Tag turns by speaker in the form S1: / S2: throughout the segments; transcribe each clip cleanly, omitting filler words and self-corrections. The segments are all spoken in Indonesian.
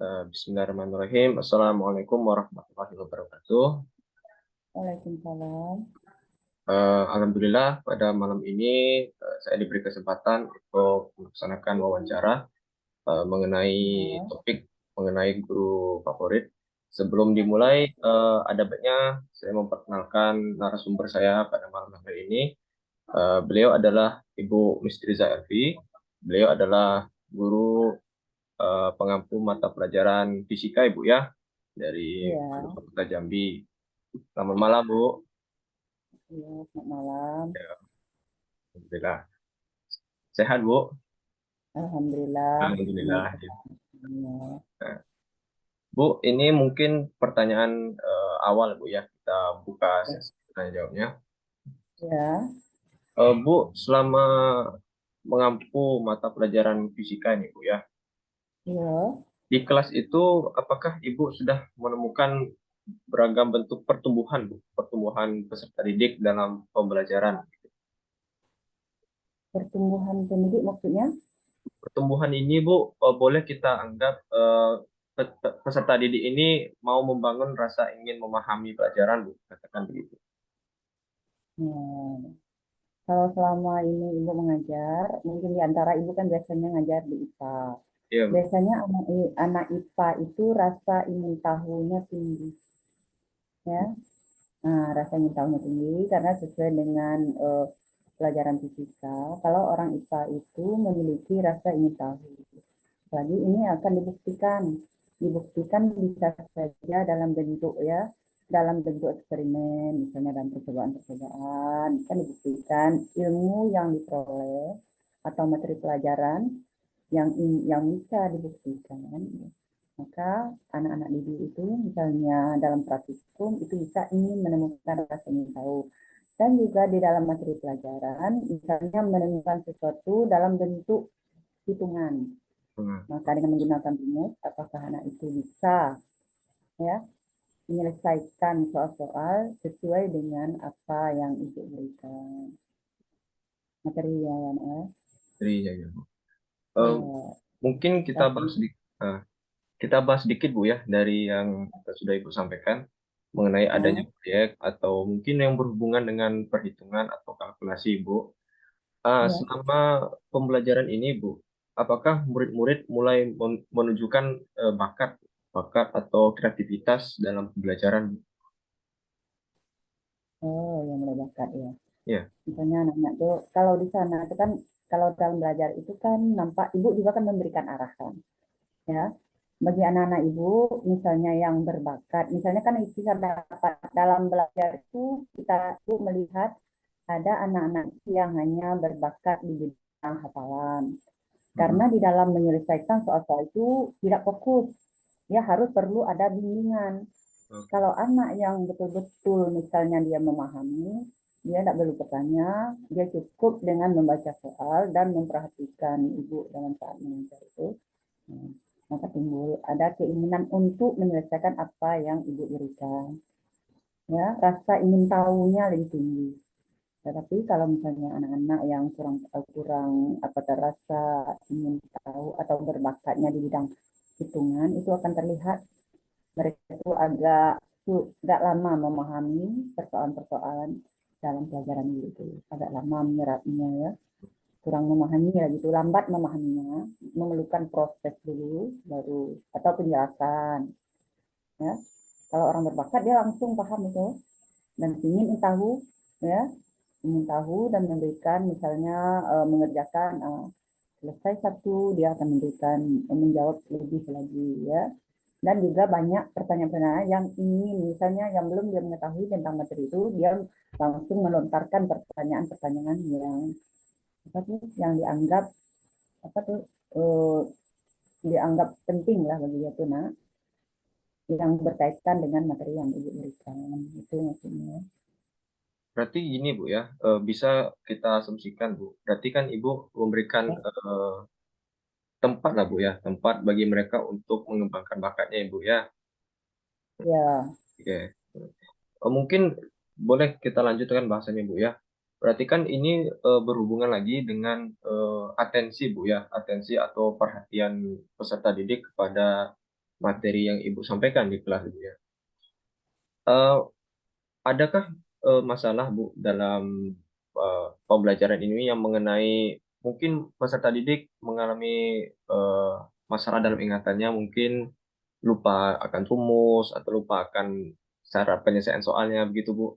S1: Bismillahirrahmanirrahim. Assalamualaikum warahmatullahi wabarakatuh.
S2: Waalaikumsalam.
S1: Alhamdulillah pada malam ini saya diberi kesempatan untuk melaksanakan wawancara mengenai
S2: Ya,
S1: topik mengenai guru favorit. Sebelum dimulai, ada baiknya saya memperkenalkan narasumber saya pada malam hari ini. Beliau adalah Ibu Mistriza Elvi. Beliau adalah guru pengampu mata pelajaran fisika, Ibu ya, dari
S2: iya,
S1: Fakultas Jambi. Selamat malam, Bu.
S2: iya, selamat malam.
S1: Ya, alhamdulillah. Sehat, Bu?
S2: Alhamdulillah,
S1: Alhamdulillah.
S2: semoga semuanya.
S1: Nah, Bu, ini mungkin pertanyaan awal, Bu ya. Kita buka sesi tanya jawabnya.
S2: Ya,
S1: Bu, selama mengampu mata pelajaran fisika ini, Bu ya,
S2: iya.
S1: di kelas itu apakah Ibu sudah menemukan beragam bentuk pertumbuhan, Bu? Pertumbuhan peserta didik dalam pembelajaran.
S2: Pertumbuhan pendidik maksudnya?
S1: Pertumbuhan ini, Bu, boleh kita anggap peserta didik ini mau membangun rasa ingin memahami pelajaran, Bu, katakan begitu.
S2: Ya. Kalau selama ini ibu mengajar, mungkin di antara ibu kan biasanya ngajar di IPA.
S1: Iya, Bu.
S2: Biasanya anak IPA itu rasa ingin tahunya tinggi, ya. Nah, rasa ingin tahunya tinggi karena sesuai dengan pelajaran fisika. Kalau orang IPA itu memiliki rasa ingin tahu. Jadi ini akan dibuktikan bisa saja dalam bentuk ya, dalam bentuk eksperimen, misalnya dalam percobaan-percobaan, kan dibuktikan ilmu yang diperoleh atau materi pelajaran yang bisa dibuktikan. Maka anak-anak didik itu misalnya dalam praktikum itu bisa ingin menemukan rasa ingin tahu. Dan juga di dalam materi pelajaran, misalnya menemukan sesuatu dalam bentuk hitungan.
S1: Hmm.
S2: Maka dengan menggunakan rumus, apakah anak itu bisa ya menyelesaikan soal-soal sesuai dengan apa yang ibu berikan materi ya, ya.
S1: Jadi, ya, ya, Bu. Eh,
S2: Ya,
S1: mungkin
S2: tapi
S1: kita bahas sedikit, Bu ya, dari yang sudah Ibu sampaikan mengenai adanya
S2: ya,
S1: proyek atau mungkin yang berhubungan dengan perhitungan atau kalkulasi, Bu.
S2: ya.
S1: Selama pembelajaran ini, Bu, apakah murid-murid mulai menunjukkan bakat, bakat atau kreativitas dalam pembelajaran?
S2: Oh, yang mulai bakat ya.
S1: Ya,
S2: Misalnya anak-anak tuh kalau di sana itu kan kalau dalam belajar itu kan nampak ibu juga kan memberikan arahan ya. Bagi anak-anak ibu misalnya yang berbakat, misalnya kan kita dapat dalam belajar itu kita tuh melihat ada anak-anak yang hanya berbakat di bidang hafalan.
S1: mm,
S2: Karena di dalam menyelesaikan soal-soal itu tidak fokus, ya harus perlu ada bimbingan.
S1: oke.
S2: Kalau anak yang betul-betul misalnya dia memahami, dia tidak perlu bertanya, dia cukup dengan membaca soal dan memperhatikan ibu dalam saat mengajar itu. Nah, maka timbul ada keinginan untuk menyelesaikan apa yang ibu berikan. Ya, rasa ingin tahunya lebih tinggi. Tetapi kalau misalnya anak-anak yang kurang kurang apa terasa ingin tahu atau berbakatnya di bidang hitungan itu akan terlihat mereka itu agak lama memahami persoalan-persoalan dalam pelajaran itu, agak lama menyerapnya ya, kurang memahami ya gitu, lambat memahaminya, memerlukan proses dulu baru atau penjelasan ya. Kalau orang berbakat dia langsung paham itu dan ingin tahu ya, ingin tahu dan memberikan misalnya mengerjakan selesai satu dia akan memberikan menjawab lebih lagi ya, dan juga banyak pertanyaan-pertanyaan yang ingin misalnya yang belum dia mengetahui tentang materi itu dia langsung melontarkan pertanyaan-pertanyaan yang apa tuh yang dianggap apa tuh eh, dianggap penting lah bagi dia tuh nak, yang berkaitan dengan materi yang ibu berikan itu maksudnya.
S1: Berarti gini, Bu ya, bisa kita asumsikan, Bu. Berarti kan Ibu memberikan
S2: Ya,
S1: tempat lah, Bu ya, tempat bagi mereka untuk mengembangkan bakatnya, Ibu ya.
S2: ya,
S1: Oke. Mungkin boleh kita lanjutkan bahasanya, Bu ya. Berarti kan ini berhubungan lagi dengan atensi, Bu ya, atensi atau perhatian peserta didik kepada materi yang Ibu sampaikan di kelas Bu ya. Eh, adakah masalah Bu dalam pembelajaran ini yang mengenai mungkin peserta didik mengalami eh, masalah dalam ingatannya, mungkin lupa akan rumus atau lupa akan cara penyelesaian soalnya begitu Bu?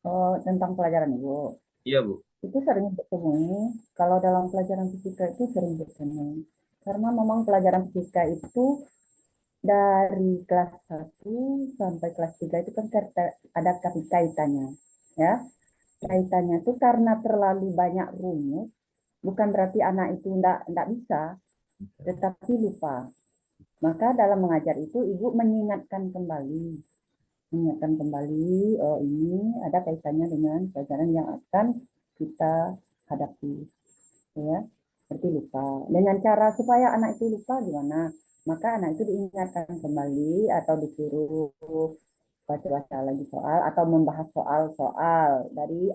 S2: Oh, tentang pelajaran Ibu.
S1: Iya Bu.
S2: Itu sering bertemu. Kalau dalam pelajaran fisika itu sering bertemu. Karena memang pelajaran fisika itu dari kelas 1 sampai kelas 3 itu kan ada kaitannya. Ya, kaitannya itu karena terlalu banyak rumus, bukan berarti anak itu enggak bisa, tetapi lupa. Maka dalam mengajar itu ibu mengingatkan kembali, oh ini ada kaitannya dengan pelajaran yang akan kita hadapi, ya. Seperti lupa. Dengan cara supaya anak itu lupa gimana? Maka anak itu diingatkan kembali atau disuruh baca-baca lagi soal atau membahas soal-soal dari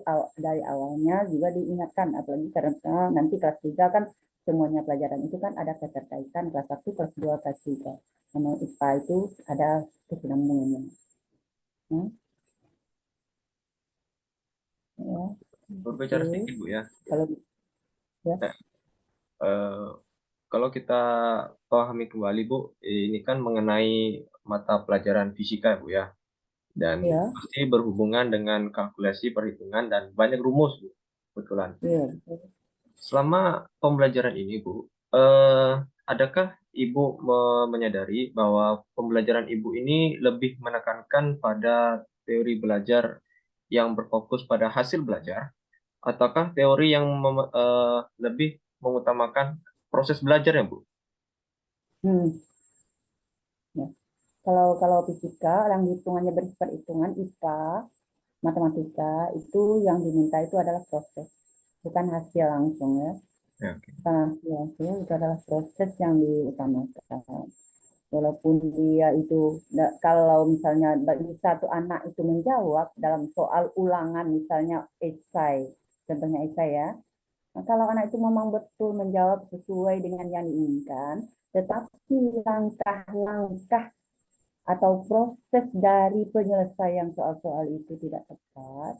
S2: awalnya juga diingatkan, apalagi karena nanti kelas 3 kan semuanya pelajaran itu kan ada keterkaitan kelas 1, kelas 2, kelas 3. Sama IPA itu ada kesinambungannya. Hmm, ya, itu
S1: Berbicara sedikit Bu ya.
S2: kalau ya,
S1: Eh, eh, kalau kita pahami kembali Bu, ini kan mengenai mata pelajaran fisika Bu ya. Dan
S2: ya,
S1: pasti berhubungan dengan kalkulasi perhitungan dan banyak rumus Bu. Kebetulan.
S2: ya.
S1: Selama pembelajaran ini Bu, adakah Ibu menyadari bahwa pembelajaran Ibu ini lebih menekankan pada teori belajar yang berfokus pada hasil belajar, ataukah teori yang lebih mengutamakan proses belajar ya Bu?
S2: Hmm, ya. Kalau fisika yang hitungannya bersifat hitungan IPA, matematika itu yang diminta itu adalah proses, bukan hasil langsung ya.
S1: Ya, oke.
S2: Bukan hasil langsung itu adalah proses yang diutamakan. Walaupun dia itu kalau misalnya bagi satu anak itu menjawab dalam soal ulangan misalnya esai, contohnya esai ya. Nah, kalau anak itu memang betul menjawab sesuai dengan yang diinginkan, tetapi langkah-langkah atau proses dari penyelesaian soal-soal itu tidak tepat,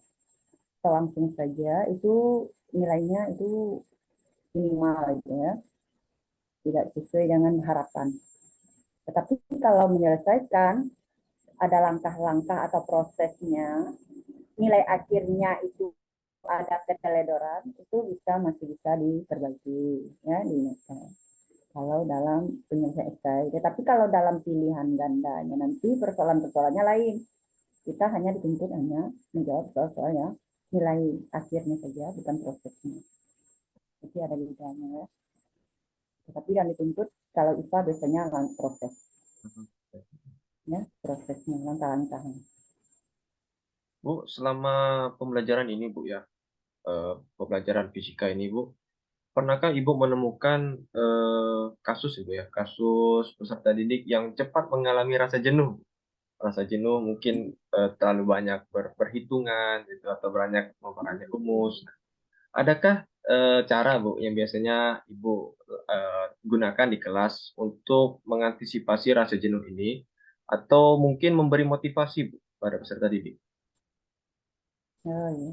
S2: atau langsung saja, itu nilainya itu minimal gitu ya, tidak sesuai dengan harapan. Tetapi kalau menyelesaikan ada langkah-langkah atau prosesnya, nilai akhirnya itu ada keteledoran, itu masih bisa diperbaiki, ya diingatkan. Kalau dalam penyelesaian esai, tetapi kalau dalam pilihan gandanya nanti persoalan-persoalannya lain. Kita hanya dituntut menjawab soal-soal yang nilai akhirnya saja, bukan prosesnya. Jadi ada bedanya ya. Tetapi yang dituntut kalau IPA biasanya proses, ya prosesnya, langkah-langkahnya.
S1: Bu, selama pembelajaran ini Bu ya, pembelajaran fisika ini Bu, pernahkah Ibu menemukan kasus Ibu ya, kasus peserta didik yang cepat mengalami rasa jenuh? Rasa jenuh mungkin terlalu banyak perhitungan gitu, atau banyak memperbanyak rumus. Adakah cara Bu yang biasanya Ibu gunakan di kelas untuk mengantisipasi rasa jenuh ini, atau mungkin memberi motivasi Bu pada peserta didik?
S2: Oh, ya.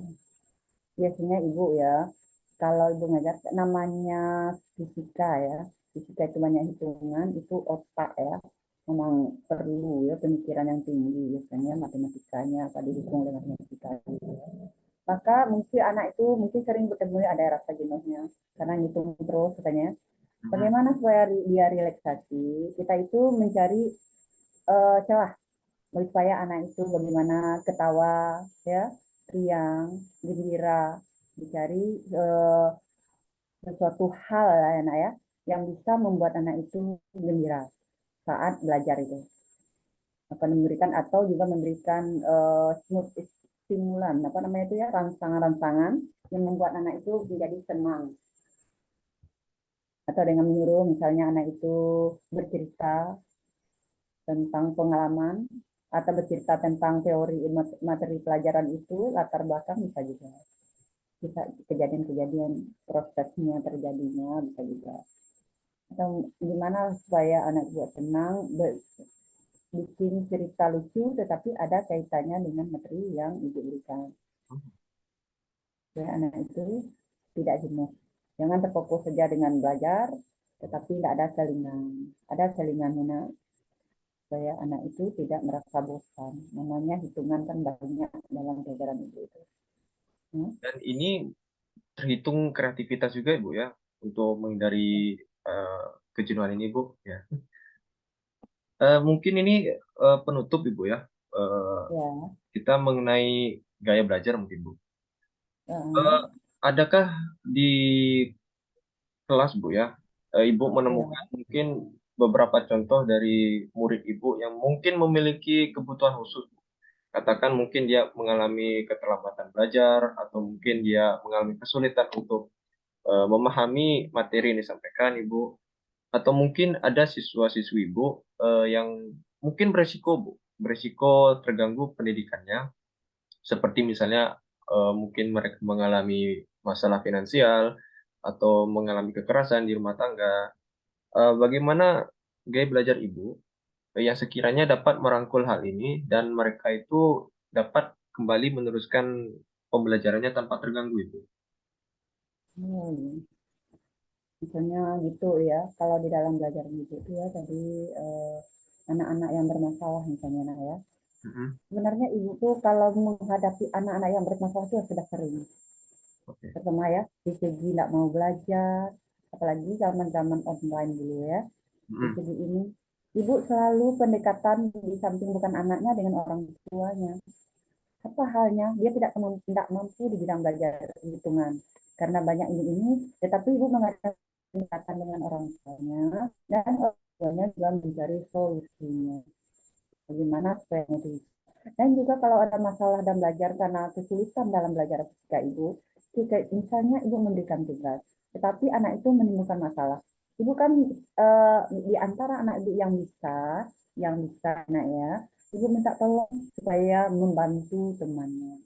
S2: Biasanya ibu ya, kalau ibu ngajar namanya fisika ya, fisika itu banyak hitungan, itu otak ya, memang perlu ya pemikiran yang tinggi biasanya matematikanya apa didukung dengan matematika. Maka mungkin anak itu mungkin sering bertemu ada rasa jenuhnya karena ngitung terus katanya.
S1: Mhm.
S2: Bagaimana supaya dia relaksasi? Kita itu mencari celah supaya anak itu bagaimana ketawa, ya, riang, gembira, dicari sesuatu hal lah ya, nak ya, yang bisa membuat anak itu gembira saat belajar itu. Akan memberikan atau juga memberikan stimulan, apa namanya itu ya, rangsangan-rangsangan yang membuat anak itu menjadi senang. Atau dengan menyuruh misalnya anak itu bercerita tentang pengalaman atau bercerita tentang teori materi pelajaran itu, latar belakang bisa juga. Bisa kejadian-kejadian prosesnya terjadinya bisa juga. atau gimana supaya anak buat tenang, bikin cerita lucu tetapi ada kaitannya dengan materi yang ibu berikan. Supaya anak itu tidak jenuh. Jangan terfokus saja dengan belajar, tetapi tidak ada selingan. Ada selingan supaya anak itu tidak merasa bosan. Namanya hitungan kan banyak dalam pelajaran itu.
S1: Dan ini terhitung kreativitas juga Ibu ya untuk menghindari kejenuhan ini Bu ya. Mungkin ini penutup Ibu ya. Eh,
S2: Ya,
S1: kita mengenai gaya belajar mungkin Bu.
S2: ya,
S1: Eh, adakah di kelas Bu ya, Ibu menemukan
S2: ya.
S1: mungkin beberapa contoh dari murid Ibu yang mungkin memiliki kebutuhan khusus. Katakan mungkin dia mengalami keterlambatan belajar atau mungkin dia mengalami kesulitan untuk memahami materi yang disampaikan Ibu, atau mungkin ada siswa-siswi Ibu yang mungkin beresiko terganggu pendidikannya, seperti misalnya mungkin mereka mengalami masalah finansial atau mengalami kekerasan di rumah tangga. Bagaimana gaya belajar Ibu yang sekiranya dapat merangkul hal ini dan mereka itu dapat kembali meneruskan pembelajarannya tanpa terganggu Ibu?
S2: Hmm. Misalnya gitu ya, kalau di dalam belajar gitu ya tadi eh, anak-anak yang bermasalah misalnya nak ya.
S1: Mm-mm.
S2: Sebenarnya ibu tuh kalau menghadapi anak-anak yang bermasalah itu sudah sering.
S1: Oke.
S2: Pertama ya, di segi tidak mau belajar, apalagi zaman-zaman online dulu ya. Di
S1: Mm-mm.
S2: segi ini, ibu selalu pendekatan di samping bukan anaknya dengan orang tuanya. Apa halnya? Dia tidak mampu di bidang belajar hitungan karena banyak ini, tetapi ibu mengadakan pendekatan dengan orang tuanya dan orang tuanya juga mencari solusinya. Bagaimana supaya itu. Dan juga kalau ada masalah dalam belajar karena kesulitan dalam belajar ketika ibu, misalnya ibu memberikan tugas, tetapi anak itu menimbulkan masalah. Ibu kan di antara anak ibu yang bisa anak ya, ibu minta tolong supaya membantu temannya.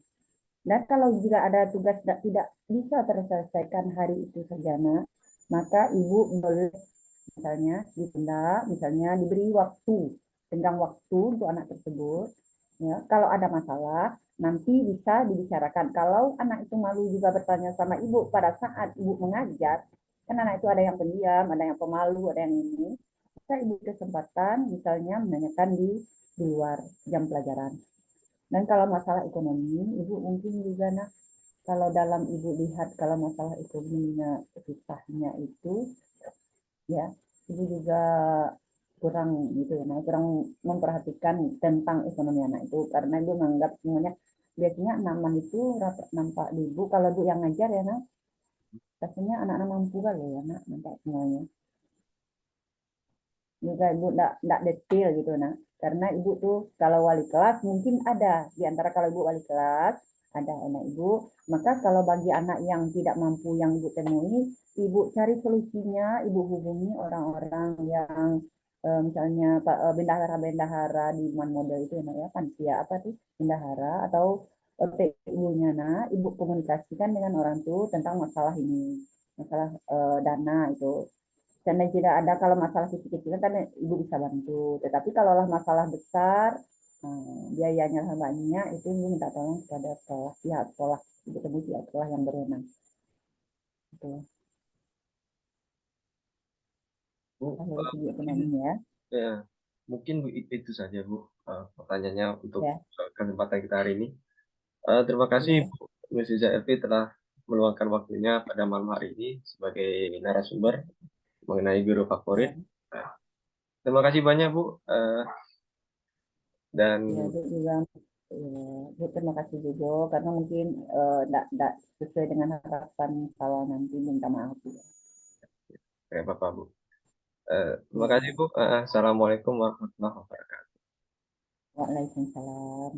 S2: Dan kalau jika ada tugas tidak bisa terselesaikan hari itu saja, nak, maka ibu boleh misalnya ditunda, misalnya diberi waktu, tenggang waktu untuk anak tersebut. Ya, kalau ada masalah, nanti bisa dibicarakan. Kalau anak itu malu juga bertanya sama ibu pada saat ibu mengajar, kan anak itu ada yang pendiam, ada yang pemalu, ada yang ini. Bisa ibu kesempatan misalnya menanyakan di luar jam pelajaran. Dan kalau masalah ekonomi, ibu mungkin juga nah kalau dalam ibu lihat kalau masalah ekonominya susahnya itu ya ibu juga kurang gitu ya nah, kurang memperhatikan tentang ekonomi anak itu karena ibu menganggap semuanya biasanya anak itu nampak di ibu kalau ibu yang ngajar ya nak rasanya anak-anak mampu kali ya nak nampak semuanya juga ibu enggak detail gitu nah karena ibu tuh kalau wali kelas mungkin ada di antara kalau ibu wali kelas ada anak ibu maka kalau bagi anak yang tidak mampu yang ibu temui ibu cari solusinya ibu hubungi orang-orang yang misalnya Pak bendahara-bendahara di Man Model itu ya panitia apa tuh bendahara atau ibunya nah ibu komunikasikan dengan orang tuh tentang masalah ini masalah dana itu karena tidak ada kalau masalah kecil-kecilan kan ibu bisa bantu. Tetapi kalaulah masalah besar, biayanya banyak, itu ibu minta tolong kepada sekolah, pihak sekolah, ibu temu pihak sekolah yang berwenang. Itu
S1: Bu,
S2: kalau dari segi
S1: mungkin
S2: ekonomi ya.
S1: ya, mungkin itu saja Bu pertanyaannya untuk
S2: Ya,
S1: kesempatan kita hari ini. Terima kasih
S2: ya,
S1: Bu Mrs. Elvi telah meluangkan waktunya pada malam hari ini sebagai narasumber mengenai guru favorit.
S2: ya.
S1: Nah, terima kasih banyak Bu. Dan
S2: Ya, Bu juga, ya, Bu terima kasih juga karena mungkin tidak sesuai dengan harapan kalau nanti minta maaf ya.
S1: Bapak Bu. Terima kasih
S2: Ya,
S1: Bu. Assalamualaikum warahmatullahi wabarakatuh.
S2: Waalaikumsalam.